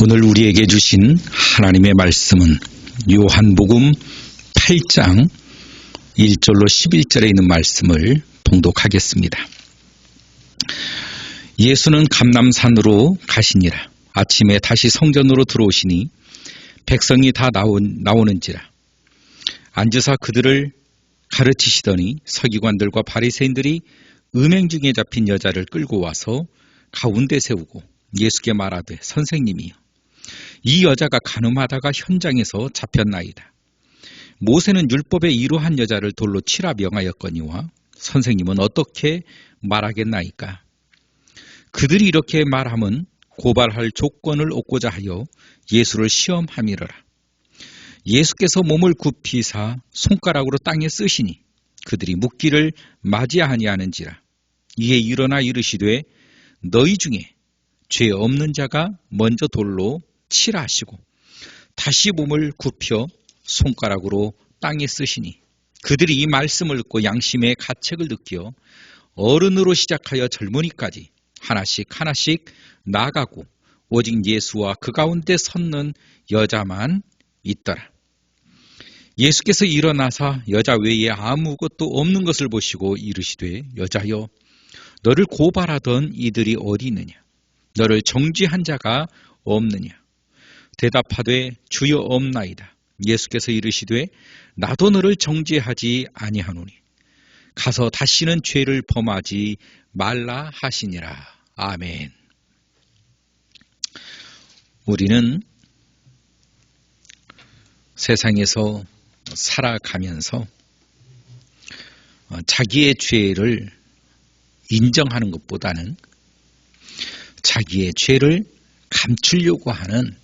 오늘 우리에게 주신 하나님의 말씀은 요한복음 8장 1절로 11절에 있는 말씀을 봉독하겠습니다. 예수는 감람산으로 가시니라. 아침에 다시 성전으로 들어오시니 백성이 다 나오는지라. 앉으사 그들을 가르치시더니 서기관들과 바리새인들이 음행 중에 잡힌 여자를 끌고 와서 가운데 세우고 예수께 말하되 선생님이여, 이 여자가 간음하다가 현장에서 잡혔나이다. 모세는 율법에 이루한 여자를 돌로 치라 명하였거니와 선생님은 어떻게 말하겠나이까? 그들이 이렇게 말함은 고발할 조건을 얻고자 하여 예수를 시험함이러라. 예수께서 몸을 굽히사 손가락으로 땅에 쓰시니 그들이 묻기를 맞이하니하는지라. 이에 일어나 이르시되 너희 중에 죄 없는 자가 먼저 돌로 치라 하시고 다시 몸을 굽혀 손가락으로 땅에 쓰시니 그들이 이 말씀을 듣고 양심의 가책을 느끼어 어른으로 시작하여 젊은이까지 하나씩 나아가고 오직 예수와 그 가운데 섰는 여자만 있더라. 예수께서 일어나사 여자 외에 아무것도 없는 것을 보시고 이르시되 여자여, 너를 고발하던 이들이 어디 있느냐? 너를 정죄한 자가 없느냐? 대답하되 주여 없나이다. 예수께서 이르시되 나도 너를 정죄하지 아니하노니 가서 다시는 죄를 범하지 말라 하시니라. 아멘. 우리는 세상에서 살아가면서 자기의 죄를 인정하는 것보다는 자기의 죄를 감추려고 하는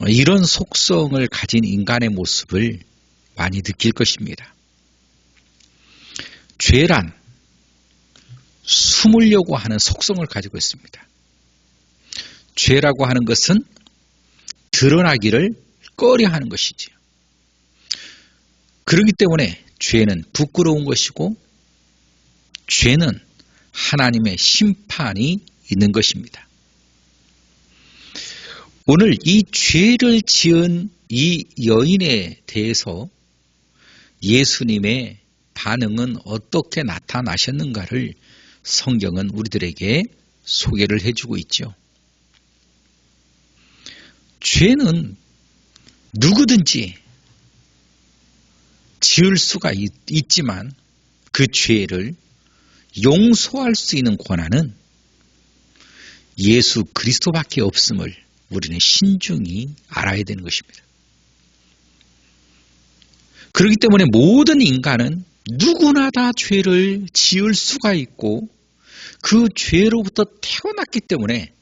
이런 속성을 가진 인간의 모습을 많이 느낄 것입니다. 죄란 숨으려고 하는 속성을 가지고 있습니다. 죄라고 하는 것은 드러나기를 꺼려하는 것이지요. 그렇기 때문에 죄는 부끄러운 것이고 죄는 하나님의 심판이 있는 것입니다. 오늘 이 죄를 지은 이 여인에 대해서 예수님의 반응은 어떻게 나타나셨는가를 성경은 우리들에게 소개를 해주고 있죠. 죄는 누구든지 지을 수가 있지만 그 죄를 용서할 수 있는 권한은 예수 그리스도밖에 없음을 우리는 신중히 알아야 되는 것입니다. 그렇기 때문에 모든 인간은 누구나 다 죄를 지을 수가 있고 그 죄로부터 태어났기 때문에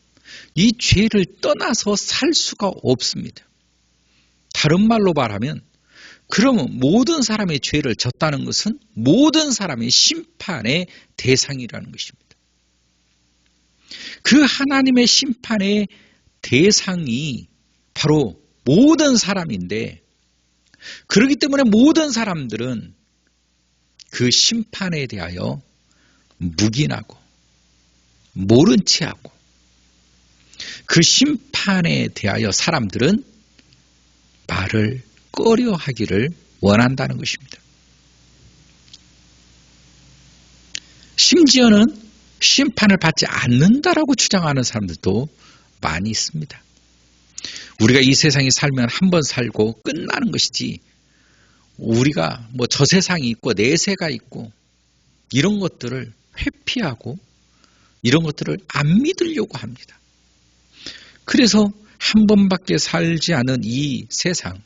이 죄를 떠나서 살 수가 없습니다. 다른 말로 말하면 그러면 모든 사람의 죄를 졌다는 것은 모든 사람의 심판의 대상이라는 것입니다. 그 하나님의 심판의 대상이 바로 모든 사람인데 그렇기 때문에 모든 사람들은 그 심판에 대하여 묵인하고 모른 채 하고 그 심판에 대하여 사람들은 말을 꺼려 하기를 원한다는 것입니다. 심지어는 심판을 받지 않는다라고 주장하는 사람들도 많이 있습니다. 우리가 이 세상에 살면 한 번 살고 끝나는 것이지 우리가 뭐 저 세상이 있고 내세가 있고 이런 것들을 회피하고 이런 것들을 안 믿으려고 합니다. 그래서 한 번밖에 살지 않은 이 세상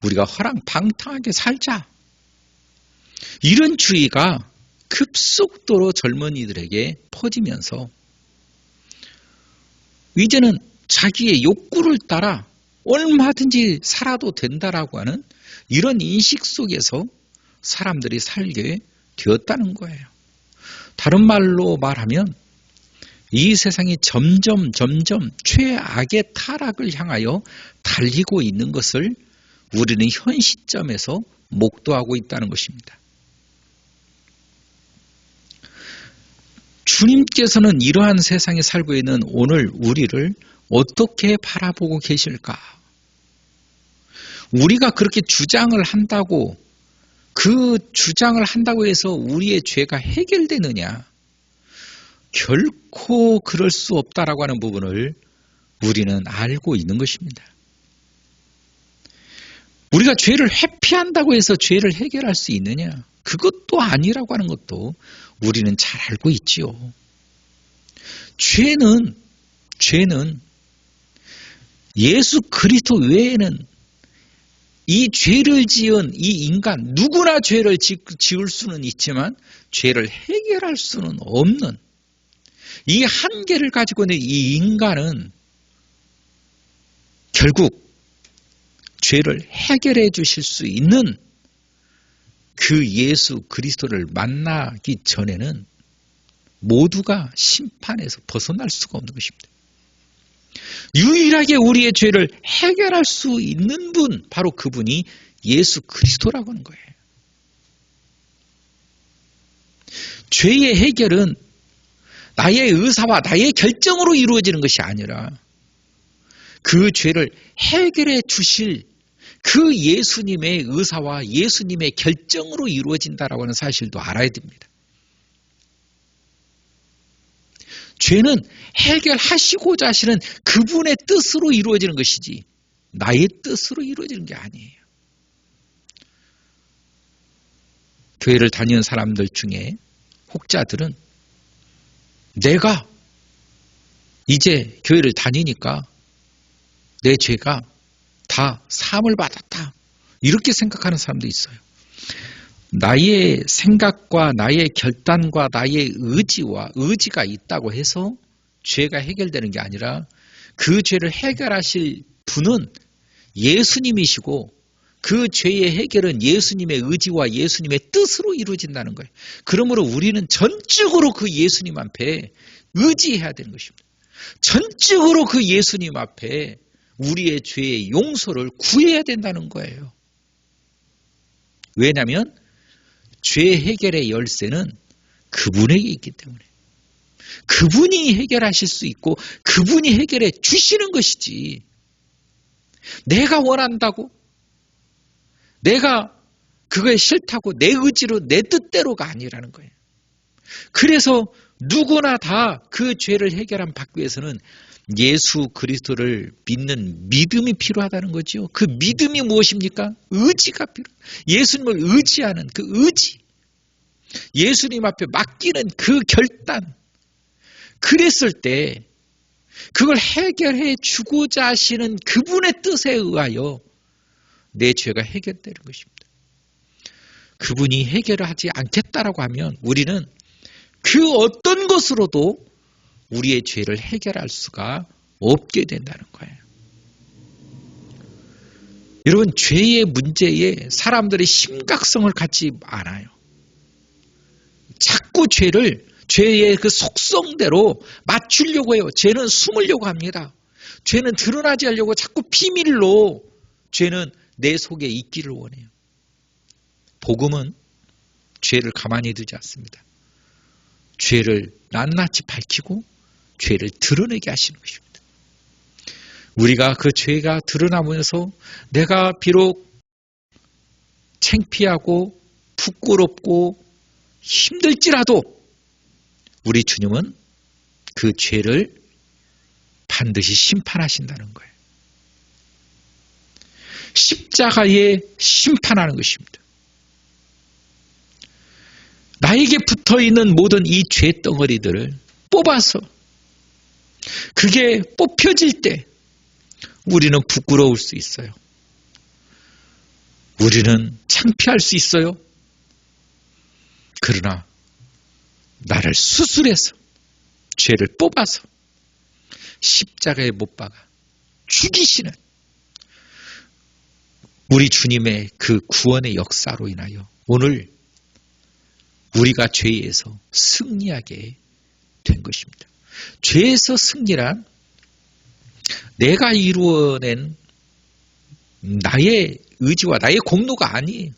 우리가 허랑방탕하게 살자 이런 주의가 급속도로 젊은이들에게 퍼지면서 이제는 자기의 욕구를 따라 얼마든지 살아도 된다라고 하는 이런 인식 속에서 사람들이 살게 되었다는 거예요. 다른 말로 말하면 이 세상이 점점 최악의 타락을 향하여 달리고 있는 것을 우리는 현 시점에서 목도하고 있다는 것입니다. 주님께서는 이러한 세상에 살고 있는 오늘 우리를 어떻게 바라보고 계실까? 우리가 그렇게 주장을 한다고, 그 주장을 한다고 해서 우리의 죄가 해결되느냐? 결코 그럴 수 없다라고 하는 부분을 우리는 알고 있는 것입니다. 우리가 죄를 회피한다고 해서 죄를 해결할 수 있느냐? 그것도 아니라고 하는 것도 우리는 잘 알고 있지요. 죄는 예수 그리스도 외에는 이 죄를 지은 이 인간, 누구나 죄를 지을 수는 있지만 죄를 해결할 수는 없는 이 한계를 가지고 있는 이 인간은 결국 죄를 해결해 주실 수 있는 그 예수 그리스도를 만나기 전에는 모두가 심판에서 벗어날 수가 없는 것입니다. 유일하게 우리의 죄를 해결할 수 있는 분, 바로 그분이 예수 그리스도라고 하는 거예요. 죄의 해결은 나의 의사와 나의 결정으로 이루어지는 것이 아니라 그 죄를 해결해 주실 그 예수님의 의사와 예수님의 결정으로 이루어진다라고 하는 사실도 알아야 됩니다. 죄는 해결하시고자 하시는 그분의 뜻으로 이루어지는 것이지 나의 뜻으로 이루어지는 게 아니에요. 교회를 다니는 사람들 중에 혹자들은 내가 이제 교회를 다니니까 내 죄가 다 사함을 받았다. 이렇게 생각하는 사람도 있어요. 나의 생각과 나의 결단과 나의 의지가 있다고 해서 죄가 해결되는 게 아니라 그 죄를 해결하실 분은 예수님이시고 그 죄의 해결은 예수님의 의지와 예수님의 뜻으로 이루어진다는 거예요. 그러므로 우리는 전적으로 그 예수님 앞에 의지해야 되는 것입니다. 전적으로 그 예수님 앞에 우리의 죄의 용서를 구해야 된다는 거예요. 왜냐하면 죄 해결의 열쇠는 그분에게 있기 때문에 그분이 해결하실 수 있고 그분이 해결해 주시는 것이지 내가 원한다고 내가 그거에 싫다고 내 의지로 내 뜻대로가 아니라는 거예요. 그래서 누구나 다 그 죄를 해결한 받기 위해서는 예수 그리스도를 믿는 믿음이 필요하다는 거죠. 그 믿음이 무엇입니까? 의지가 필요해요. 예수님을 의지하는 그 의지. 예수님 앞에 맡기는 그 결단. 그랬을 때 그걸 해결해 주고자 하시는 그분의 뜻에 의하여 내 죄가 해결되는 것입니다. 그분이 해결을 하지 않겠다라고 하면 우리는 그 어떤 것으로도 우리의 죄를 해결할 수가 없게 된다는 거예요. 여러분, 죄의 문제에 사람들이 심각성을 갖지 않아요. 자꾸 죄의 그 속성대로 맞추려고 해요. 죄는 숨으려고 합니다. 죄는 드러나지 않으려고 자꾸 비밀로 죄는 내 속에 있기를 원해요. 복음은 죄를 가만히 두지 않습니다. 죄를 낱낱이 밝히고 죄를 드러내게 하시는 것입니다. 우리가 그 죄가 드러나면서 내가 비록 창피하고 부끄럽고 힘들지라도 우리 주님은 그 죄를 반드시 심판하신다는 거예요. 십자가에 심판하는 것입니다. 나에게 붙어있는 모든 이 죄덩어리들을 뽑아서 그게 뽑혀질 때 우리는 부끄러울 수 있어요. 우리는 창피할 수 있어요. 그러나 나를 수술해서 죄를 뽑아서 십자가에 못 박아 죽이시는 우리 주님의 그 구원의 역사로 인하여 오늘 우리가 죄에서 승리하게 된 것입니다. 죄에서 승리란 내가 이루어낸 나의 의지와 나의 공로가 아니에요.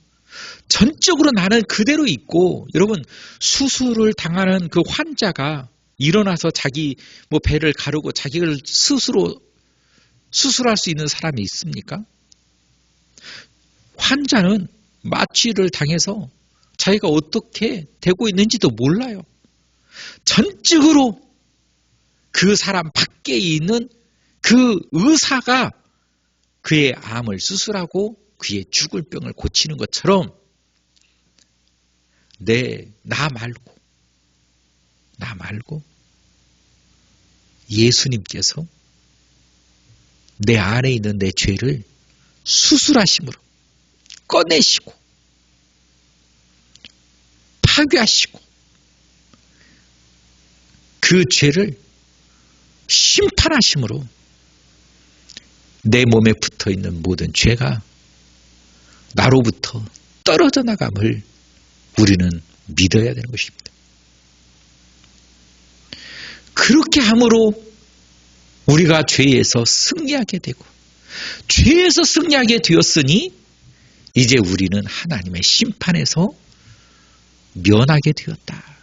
전적으로 나는 그대로 있고, 여러분, 수술을 당하는 그 환자가 일어나서 자기 배를 가르고 자기를 스스로 수술할 수 있는 사람이 있습니까? 환자는 마취를 당해서 자기가 어떻게 되고 있는지도 몰라요. 전적으로 그 사람 밖에 있는 그 의사가 그의 암을 수술하고 그의 죽을 병을 고치는 것처럼 나 말고 예수님께서 내 안에 있는 내 죄를 수술하심으로 꺼내시고 파괴하시고 그 죄를 심판하심으로 내 몸에 붙어있는 모든 죄가 나로부터 떨어져 나감을 우리는 믿어야 되는 것입니다. 그렇게 함으로 우리가 죄에서 승리하게 되고, 죄에서 승리하게 되었으니 이제 우리는 하나님의 심판에서 면하게 되었다.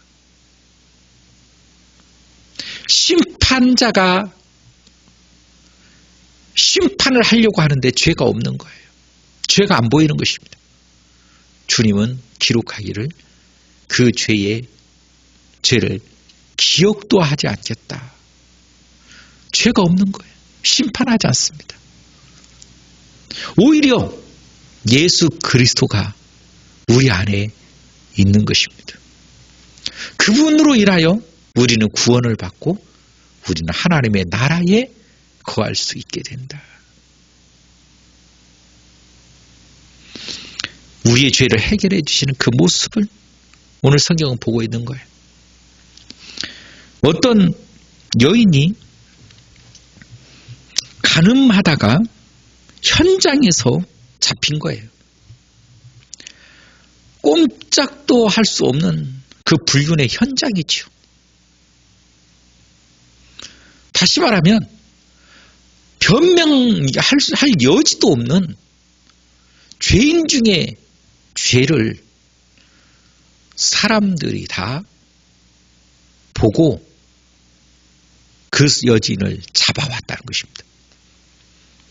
심판자가 심판을 하려고 하는데 죄가 없는 거예요. 죄가 안 보이는 것입니다. 주님은 기록하기를 그 죄를 기억도 하지 않겠다. 죄가 없는 거예요. 심판하지 않습니다. 오히려 예수 그리스도가 우리 안에 있는 것입니다. 그분으로 인하여 우리는 구원을 받고 우리는 하나님의 나라에 거할 수 있게 된다. 우리의 죄를 해결해 주시는 그 모습을 오늘 성경은 보고 있는 거예요. 어떤 여인이 간음하다가 현장에서 잡힌 거예요. 꼼짝도 할 수 없는 그 불륜의 현장이죠. 다시 말하면 변명할 여지도 없는 죄인 중에 죄를 사람들이 다 보고 그 여인을 잡아왔다는 것입니다.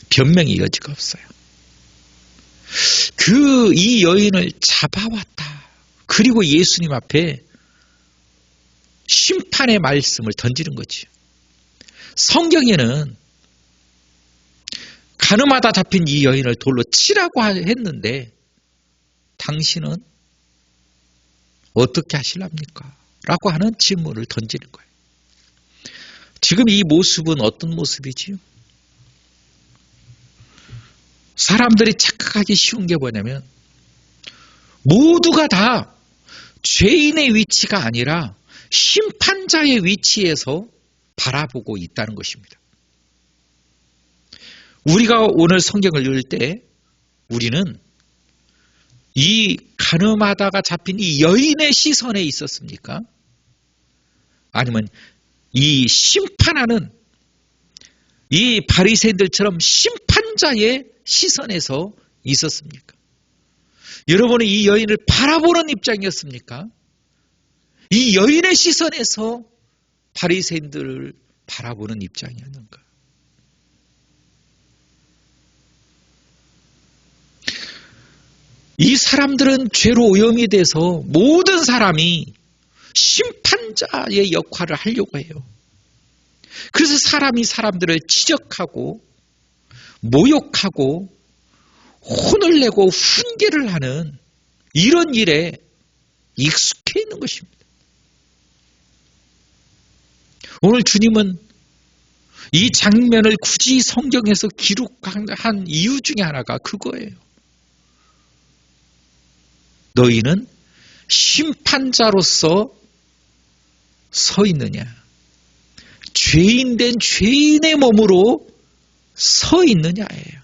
변명의 여지가 없어요. 이 여인을 잡아왔다. 그리고 예수님 앞에 심판의 말씀을 던지는 거지. 성경에는 간음하다 잡힌 이 여인을 돌로 치라고 했는데 당신은 어떻게 하실랍니까? 라고 하는 질문을 던지는 거예요. 지금 이 모습은 어떤 모습이지요? 사람들이 착각하기 쉬운 게 뭐냐면 모두가 다 죄인의 위치가 아니라 심판자의 위치에서 바라보고 있다는 것입니다. 우리가 오늘 성경을 읽을 때 우리는 이 간음하다가 잡힌 이 여인의 시선에 있었습니까? 아니면 이 심판하는 이 바리새인들처럼 심판자의 시선에서 있었습니까? 여러분은 이 여인을 바라보는 입장이었습니까? 이 여인의 시선에서 바리새인들을 바라보는 입장이었는가? 이 사람들은 죄로 오염이 돼서 모든 사람이 심판자의 역할을 하려고 해요. 그래서 사람이 사람들을 지적하고 모욕하고 혼을 내고 훈계를 하는 이런 일에 익숙해 있는 것입니다. 오늘 주님은 이 장면을 굳이 성경에서 기록한 이유 중에 하나가 그거예요. 너희는 심판자로서 서 있느냐? 죄인 된 죄인의 몸으로 서 있느냐예요.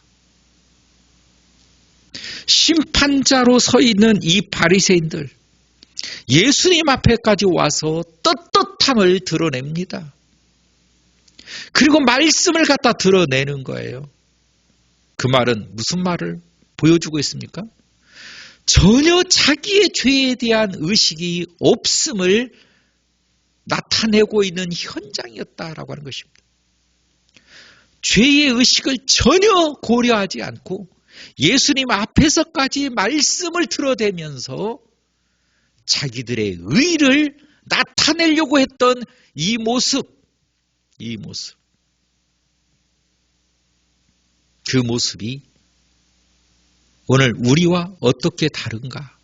심판자로 서 있는 이 바리새인들, 예수님 앞에까지 와서 떳떳함을 드러냅니다. 그리고 말씀을 갖다 드러내는 거예요. 그 말은 무슨 말을 보여주고 있습니까? 전혀 자기의 죄에 대한 의식이 없음을 나타내고 있는 현장이었다라고 하는 것입니다. 죄의 의식을 전혀 고려하지 않고 예수님 앞에서까지 말씀을 들어대면서 자기들의 의를 나타내려고 했던 이 모습, 그 모습이 오늘 우리와 어떻게 다른가?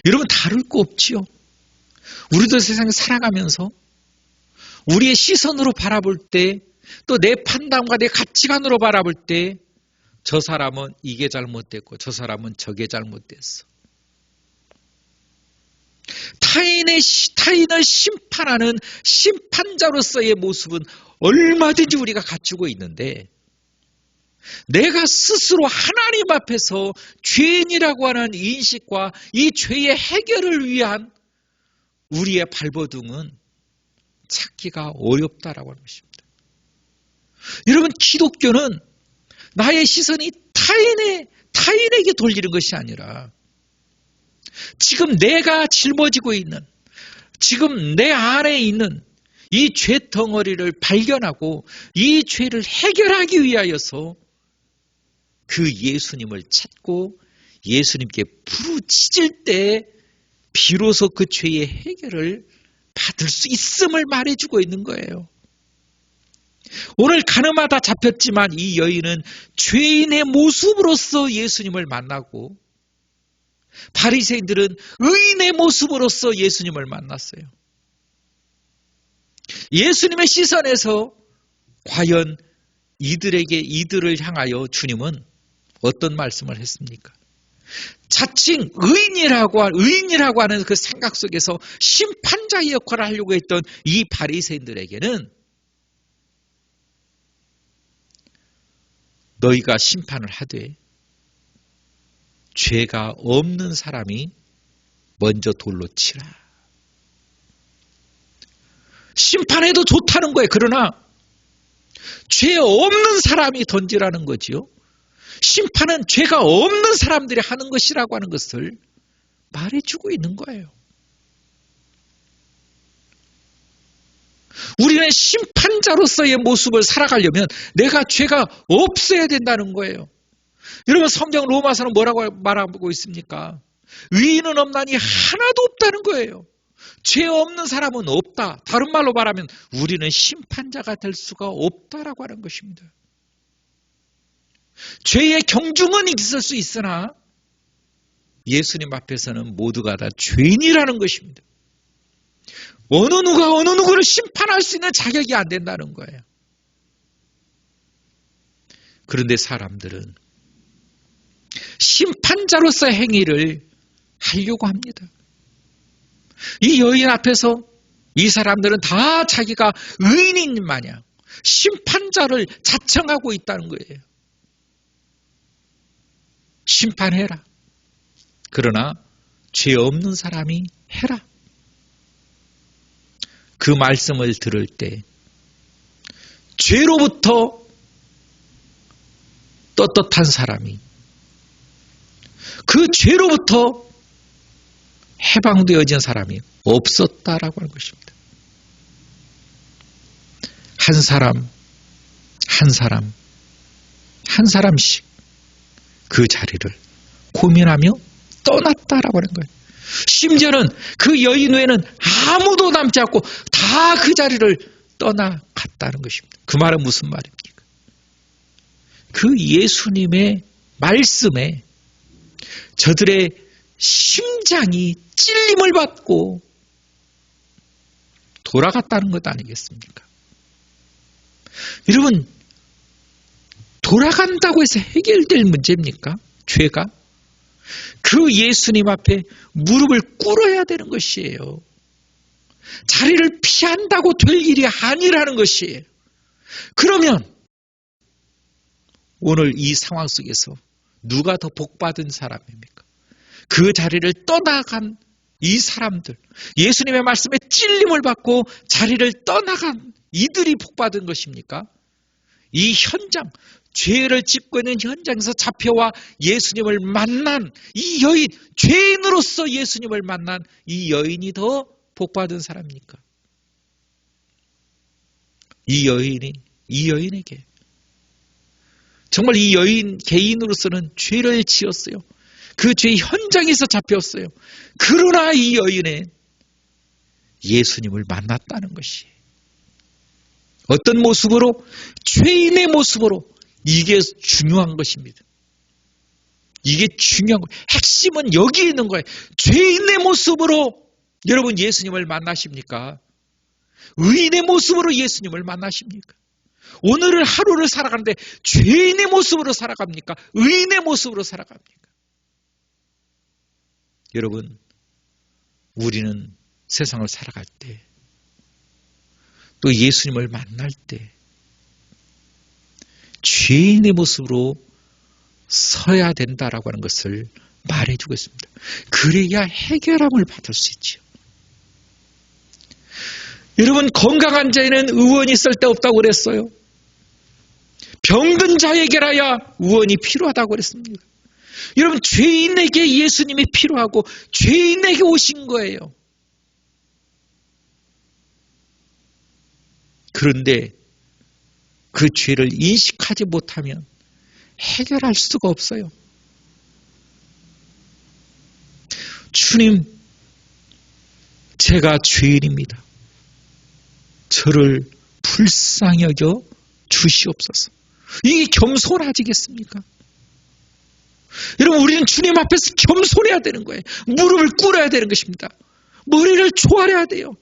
여러분, 다를 거 없지요. 우리도 세상에 살아가면서 우리의 시선으로 바라볼 때, 또 내 판단과 내 가치관으로 바라볼 때 저 사람은 이게 잘못됐고 저 사람은 저게 잘못됐어. 타인을 심판하는 심판자로서의 모습은 얼마든지 우리가 갖추고 있는데, 내가 스스로 하나님 앞에서 죄인이라고 하는 인식과 이 죄의 해결을 위한 우리의 발버둥은 찾기가 어렵다라고 하는 것입니다. 여러분, 기독교는 나의 시선이 타인에게 돌리는 것이 아니라 지금 내가 짊어지고 있는, 지금 내 안에 있는 이 죄덩어리를 발견하고 이 죄를 해결하기 위하여서 그 예수님을 찾고 예수님께 부르짖을 때 비로소 그 죄의 해결을 받을 수 있음을 말해주고 있는 거예요. 오늘 가늠하다 잡혔지만 이 여인은 죄인의 모습으로서 예수님을 만나고, 바리새인들은 의인의 모습으로서 예수님을 만났어요. 예수님의 시선에서 과연 이들을 향하여 주님은 어떤 말씀을 했습니까? 자칭 의인이라고 하는 그 생각 속에서 심판자의 역할을 하려고 했던 이 바리새인들에게는 너희가 심판을 하되 죄가 없는 사람이 먼저 돌로 치라. 심판해도 좋다는 거예요. 그러나 죄 없는 사람이 던지라는 거지요. 심판은 죄가 없는 사람들이 하는 것이라고 하는 것을 말해주고 있는 거예요. 우리는 심판자로서의 모습을 살아가려면 내가 죄가 없어야 된다는 거예요. 여러분, 성경 로마서는 뭐라고 말하고 있습니까? 의인은 없나니 하나도 없다는 거예요. 죄 없는 사람은 없다. 다른 말로 말하면 우리는 심판자가 될 수가 없다라고 하는 것입니다. 죄의 경중은 있을 수 있으나 예수님 앞에서는 모두가 다 죄인이라는 것입니다. 어느 누가 어느 누구를 심판할 수 있는 자격이 안 된다는 거예요. 그런데 사람들은 심판자로서의 행위를 하려고 합니다. 이 여인 앞에서 이 사람들은 다 자기가 의인인 마냥 심판자를 자청하고 있다는 거예요. 심판해라. 그러나 죄 없는 사람이 해라. 그 말씀을 들을 때 죄로부터 떳떳한 사람이, 그 죄로부터 해방되어진 사람이 없었다라고 하는 것입니다. 한 사람씩 그 자리를 고민하며 떠났다라고 하는 거예요. 심지어는 그 여인 외에는 아무도 남지 않고 다 그 자리를 떠나갔다는 것입니다. 그 말은 무슨 말입니까? 그 예수님의 말씀에 저들의 심장이 찔림을 받고 돌아갔다는 것 아니겠습니까? 여러분, 돌아간다고 해서 해결될 문제입니까? 죄가? 그 예수님 앞에 무릎을 꿇어야 되는 것이에요. 자리를 피한다고 될 일이 아니라는 것이에요. 그러면 오늘 이 상황 속에서 누가 더 복받은 사람입니까? 그 자리를 떠나간 이 사람들, 예수님의 말씀에 찔림을 받고 자리를 떠나간 이들이 복받은 것입니까? 이 현장, 죄를 짓고 있는 현장에서 잡혀와 예수님을 만난 이 여인, 죄인으로서 예수님을 만난 이 여인이 더 복받은 사람입니까? 이 여인에게 정말 이 여인 개인으로서는 죄를 지었어요. 그 죄의 현장에서 잡혔어요. 그러나 이 여인은 예수님을 만났다는 것이 어떤 모습으로? 죄인의 모습으로. 이게 중요한 것입니다. 이게 중요한 거예요. 핵심은 여기 있는 거예요. 죄인의 모습으로 여러분 예수님을 만나십니까? 의인의 모습으로 예수님을 만나십니까? 오늘을 하루를 살아가는데 죄인의 모습으로 살아갑니까? 의인의 모습으로 살아갑니까? 여러분, 우리는 세상을 살아갈 때, 또 예수님을 만날 때 죄인의 모습으로 서야 된다라고 하는 것을 말해주고 있습니다. 그래야 해결함을 받을 수 있죠. 여러분, 건강한 자에는 의원이 쓸데없다고 그랬어요. 병든 자에게라야 의원이 필요하다고 그랬습니다. 여러분, 죄인에게 예수님이 필요하고 죄인에게 오신 거예요. 그런데 그 죄를 인식하지 못하면 해결할 수가 없어요. 주님, 제가 죄인입니다. 저를 불쌍히 여겨 주시옵소서. 이게 겸손하지겠습니까? 여러분, 우리는 주님 앞에서 겸손해야 되는 거예요. 무릎을 꿇어야 되는 것입니다. 머리를 조아려야 돼요.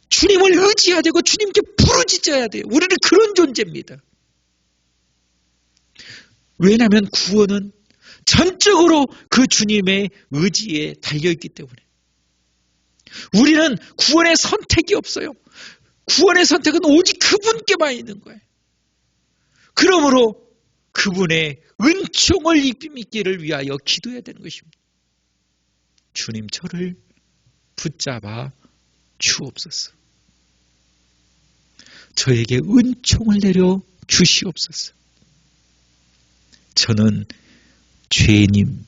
주님을 의지해야 되고 주님께 부르짖어야 돼요. 우리는 그런 존재입니다. 왜냐하면 구원은 전적으로 그 주님의 의지에 달려있기 때문에. 우리는 구원의 선택이 없어요. 구원의 선택은 오직 그분께만 있는 거예요. 그러므로 그분의 은총을 입히기를 위하여 기도해야 되는 것입니다. 주님, 저를 붙잡아 주옵소서. 저에게 은총을 내려 주시옵소서. 저는 죄인입니다.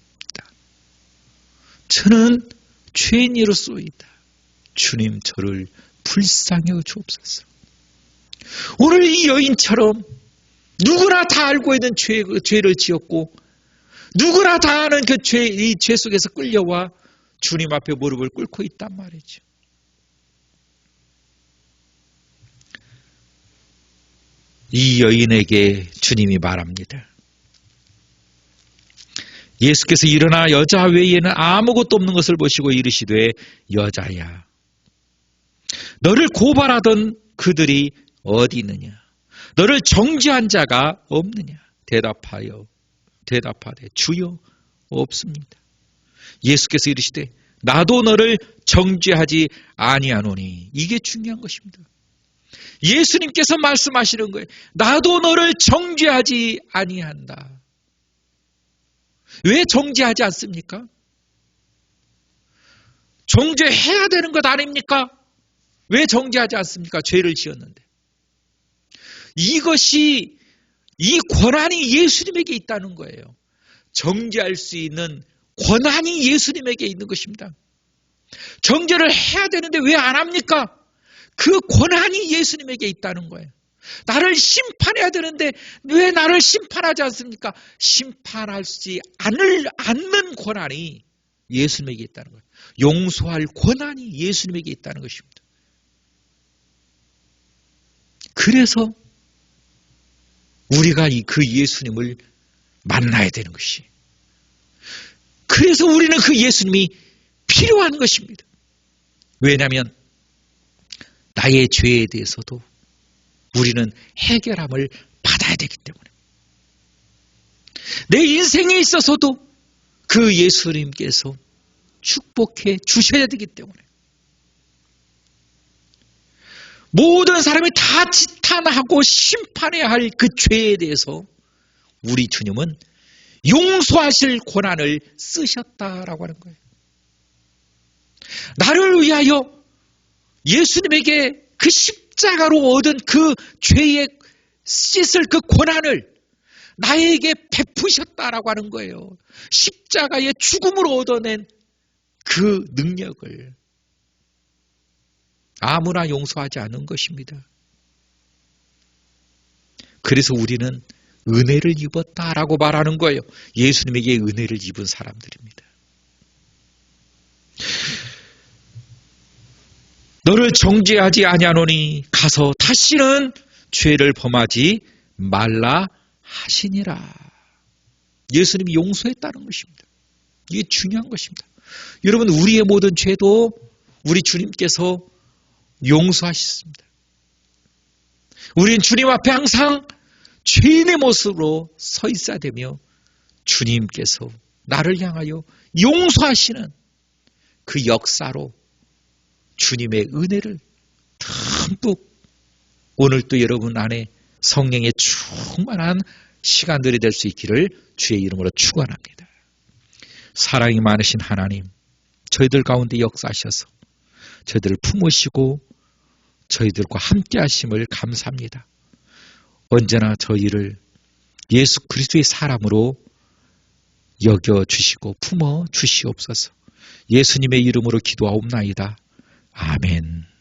저는 죄인이로소이다. 주님, 저를 불쌍히 여겨 주옵소서. 오늘 이 여인처럼 누구나 다 알고 있는 죄를 지었고 누구나 다 아는 그 이 죄 속에서 끌려와 주님 앞에 무릎을 꿇고 있단 말이죠. 이 여인에게 주님이 말합니다. 예수께서 일어나 여자 외에는 아무것도 없는 것을 보시고 이르시되, 여자야, 너를 고발하던 그들이 어디 있느냐? 너를 정죄한 자가 없느냐? 대답하되 주여, 없습니다. 예수께서 이르시되, 나도 너를 정죄하지 아니하노니. 이게 중요한 것입니다. 예수님께서 말씀하시는 거예요. 나도 너를 정죄하지 아니한다. 왜 정죄하지 않습니까? 정죄해야 되는 것 아닙니까? 왜 정죄하지 않습니까? 죄를 지었는데. 이것이, 이 권한이 예수님에게 있다는 거예요. 정죄할 수 있는 권한이 예수님에게 있는 것입니다. 정죄를 해야 되는데 왜 안 합니까? 그 권한이 예수님에게 있다는 거예요. 나를 심판해야 되는데 왜 나를 심판하지 않습니까? 심판하지 않는 권한이 예수님에게 있다는 거예요. 용서할 권한이 예수님에게 있다는 것입니다. 그래서 우리가 그 예수님을 만나야 되는 것이, 그래서 우리는 그 예수님이 필요한 것입니다. 왜냐하면 나의 죄에 대해서도 우리는 해결함을 받아야 되기 때문에, 내 인생에 있어서도 그 예수님께서 축복해 주셔야 되기 때문에, 모든 사람이 다 지탄하고 심판해야 할 그 죄에 대해서 우리 주님은 용서하실 권한을 쓰셨다라고 하는 거예요. 나를 위하여 예수님에게 그 십자가로 얻은 그 죄의 씻을 그 권한을 나에게 베푸셨다라고 하는 거예요. 십자가의 죽음으로 얻어낸 그 능력을 아무나 용서하지 않은 것입니다. 그래서 우리는 은혜를 입었다라고 말하는 거예요. 예수님에게 은혜를 입은 사람들입니다. 너를 정죄하지 아니하노니 가서 다시는 죄를 범하지 말라 하시니라. 예수님이 용서했다는 것입니다. 이게 중요한 것입니다. 여러분, 우리의 모든 죄도 우리 주님께서 용서하셨습니다. 우리는 주님 앞에 항상 죄인의 모습으로 서 있어야 되며 주님께서 나를 향하여 용서하시는 그 역사로 주님의 은혜를 듬뿍 오늘도 여러분 안에 성령의 충만한 시간들이 될 수 있기를 주의 이름으로 축원합니다. 사랑이 많으신 하나님, 저희들 가운데 역사하셔서 저희들을 품으시고 저희들과 함께 하심을 감사합니다. 언제나 저희를 예수 그리스도의 사람으로 여겨주시고 품어주시옵소서. 예수님의 이름으로 기도하옵나이다. 아멘.